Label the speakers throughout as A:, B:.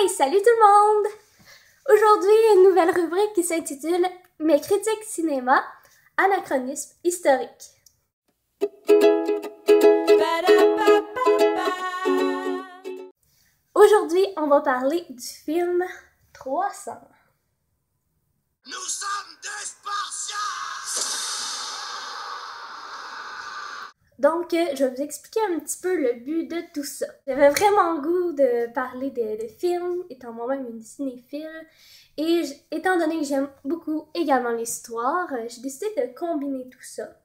A: Hey, salut tout le monde! Aujourd'hui, une nouvelle rubrique qui s'intitule Mes critiques cinéma, anachronisme historique. Aujourd'hui, on va parler du film 300.
B: Nous sommes des Spartiates!
A: Donc, je vais vous expliquer un petit peu le but de tout ça. J'avais vraiment le goût de parler de films, étant moi-même une cinéphile, et étant donné que j'aime beaucoup également l'histoire, j'ai décidé de combiner tout ça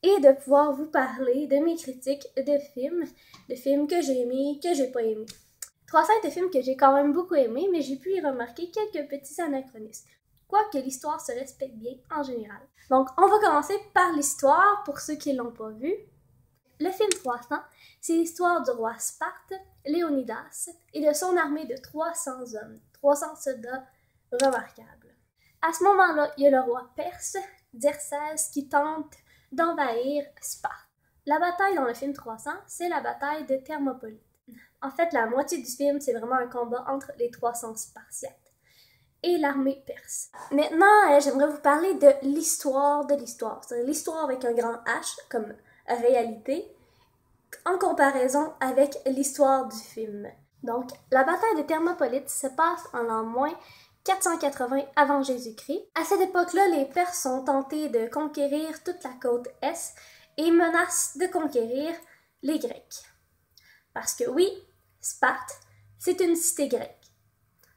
A: et de pouvoir vous parler de mes critiques de films que j'ai aimés, que j'ai pas aimés. 300 est un film que j'ai quand même beaucoup aimé, mais j'ai pu y remarquer quelques petits anachronismes. Quoique l'histoire se respecte bien en général. Donc, on va commencer par l'histoire pour ceux qui ne l'ont pas vu. Le film 300, c'est l'histoire du roi Sparte, Léonidas, et de son armée de 300 hommes, 300 soldats remarquables. À ce moment-là, il y a le roi perse, Xerxès, qui tente d'envahir Sparte. La bataille dans le film 300, c'est la bataille de Thermopylae. En fait, la moitié du film, c'est vraiment un combat entre les 300 Spartiates et l'armée perse. Maintenant, j'aimerais vous parler de l'histoire de l'histoire. C'est l'histoire avec un grand H, comme réalité, en comparaison avec l'histoire du film. Donc, la bataille de Thermopylae se passe en l'an moins 480 avant Jésus-Christ. À cette époque-là, les Perses ont tenté de conquérir toute la côte Est et menacent de conquérir les Grecs. Parce que oui, Sparte, c'est une cité grecque.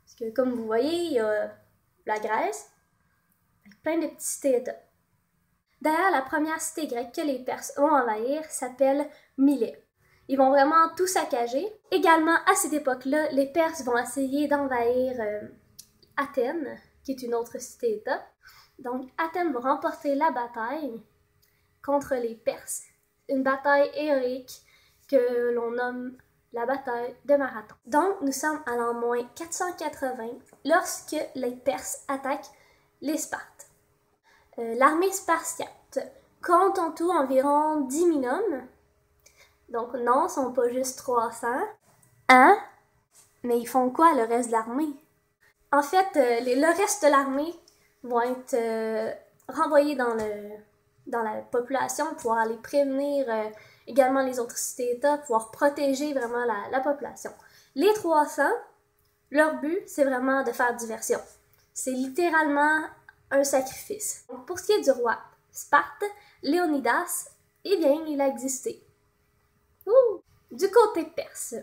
A: Parce que comme vous voyez, il y a la Grèce, avec plein de petits cités-États. D'ailleurs, la première cité grecque que les Perses vont envahir s'appelle Milet. Ils vont vraiment tout saccager. Également, à cette époque-là, les Perses vont essayer d'envahir Athènes, qui est une autre cité-État. Donc, Athènes va remporter la bataille contre les Perses. Une bataille héroïque que l'on nomme la bataille de Marathon. Donc, nous sommes à l'an moins 480 lorsque les Perses attaquent les Spartes. L'armée spartiate compte en tout environ 10 000 hommes. Donc non, ce ne sont pas juste 300. Hein? Mais ils font quoi le reste de l'armée? En fait, le reste de l'armée vont être renvoyés dans la population pour pouvoir aller prévenir également les autres cités-États, pouvoir protéger vraiment la population. Les 300, leur but, c'est vraiment de faire diversion. C'est littéralement un sacrifice. Donc, pour ce qui est du roi Sparte, Léonidas, eh bien, il a existé. Du côté perse,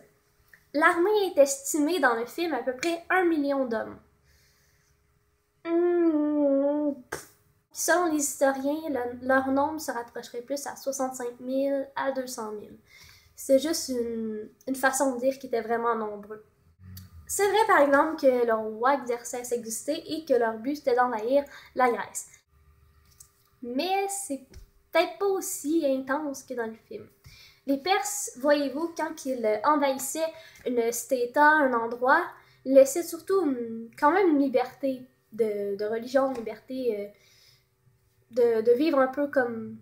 A: l'armée est estimée dans le film à peu près 1 million d'hommes. Selon les historiens, leur nombre se rapprocherait plus à 65 000 à 200 000. C'est juste une façon de dire qu'ils étaient vraiment nombreux. C'est vrai, par exemple, que le roi Xerxès existait et que leur but c'était d'envahir la Grèce. Mais c'est peut-être pas aussi intense que dans le film. Les Perses, voyez-vous, quand ils envahissaient une cité-État, un endroit, laissaient surtout quand même une liberté de religion, une liberté de vivre un peu comme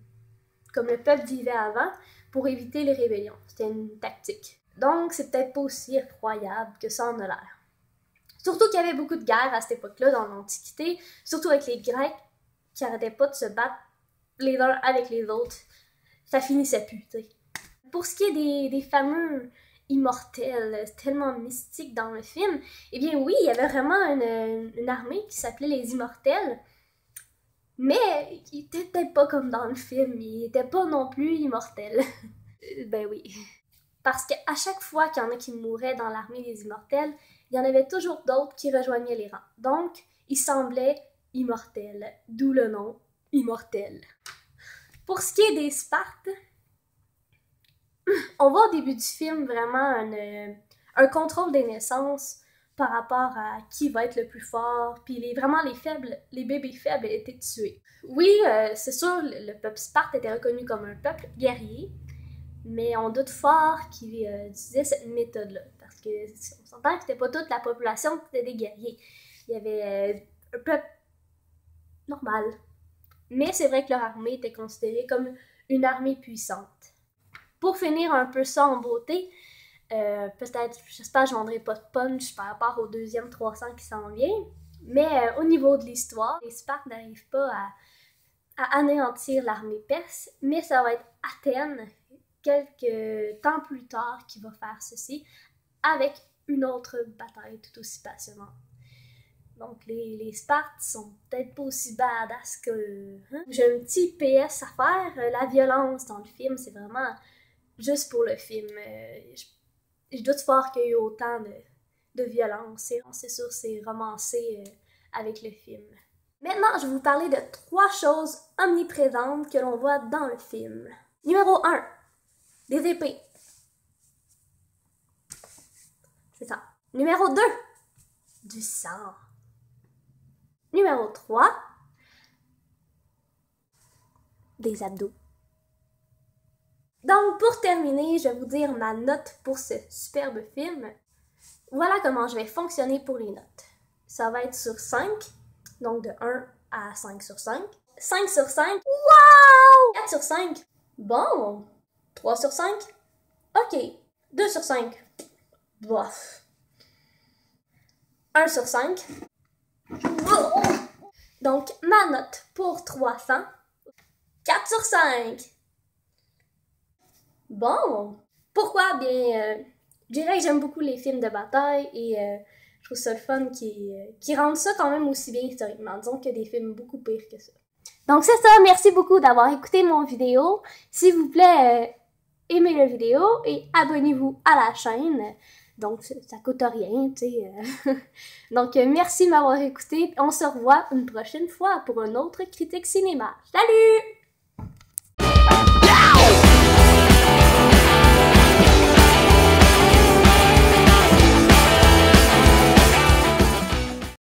A: le peuple vivait avant pour éviter les rébellions. C'était une tactique. Donc, c'est peut-être pas aussi effroyable que ça en a l'air. Surtout qu'il y avait beaucoup de guerres à cette époque-là, dans l'Antiquité, surtout avec les Grecs qui n'arrêtaient pas de se battre les uns avec les autres. Ça finissait plus, tu sais. Pour ce qui est des fameux immortels, tellement mystiques dans le film, eh bien oui, il y avait vraiment une armée qui s'appelait les Immortels, mais ils étaient peut-être pas comme dans le film, ils étaient pas non plus immortels. Ben oui. Parce qu'à chaque fois qu'il y en a qui mouraient dans l'armée des Immortels, il y en avait toujours d'autres qui rejoignaient les rangs. Donc, ils semblaient immortels, d'où le nom Immortel. Pour ce qui est des Spartes, on voit au début du film vraiment un contrôle des naissances par rapport à qui va être le plus fort, puis vraiment les bébés faibles étaient tués. Oui, c'est sûr, le peuple Sparte était reconnu comme un peuple guerrier, mais on doute fort qu'ils utilisaient cette méthode-là, parce que on s'entend que c'était pas toute la population qui était des guerriers. Il y avait un peuple normal. Mais c'est vrai que leur armée était considérée comme une armée puissante. Pour finir un peu ça en beauté, Peut-être, j'espère que je vendrai pas de punch par rapport au deuxième 300 qui s'en vient. Mais au niveau de l'histoire, les Spartes n'arrivent pas à anéantir l'armée perse, mais ça va être Athènes, quelques temps plus tard, qui va faire ceci, avec une autre bataille tout aussi passionnante. Donc les Spartes sont peut-être pas aussi badass que... Hein? J'ai un petit PS à faire, la violence dans le film, c'est vraiment juste pour le film. Je doute fort qu'il y ait eu autant de violence. C'est sûr, c'est romancé avec le film. Maintenant, je vais vous parler de 3 choses omniprésentes que l'on voit dans le film. Numéro 1, des épées. C'est ça. Numéro 2, du sang. Numéro 3, des abdos. Donc, pour terminer, je vais vous dire ma note pour ce superbe film. Voilà comment je vais fonctionner pour les notes. Ça va être sur 5, donc de 1 à 5 sur 5. 5 sur 5, wow! 4 sur 5, bon. 3 sur 5, ok. 2 sur 5, bof. 1 sur 5, donc ma note pour 300, 4 sur 5. Bon, pourquoi? Bien, je dirais que j'aime beaucoup les films de bataille et je trouve ça le fun qui rendent ça quand même aussi bien historiquement. Disons qu'il y a des films beaucoup pires que ça. Donc c'est ça, merci beaucoup d'avoir écouté mon vidéo. S'il vous plaît, aimez la vidéo et abonnez-vous à la chaîne. Donc ça coûte rien, tu sais. Donc merci de m'avoir écouté. On se revoit une prochaine fois pour un autre critique cinéma. Salut!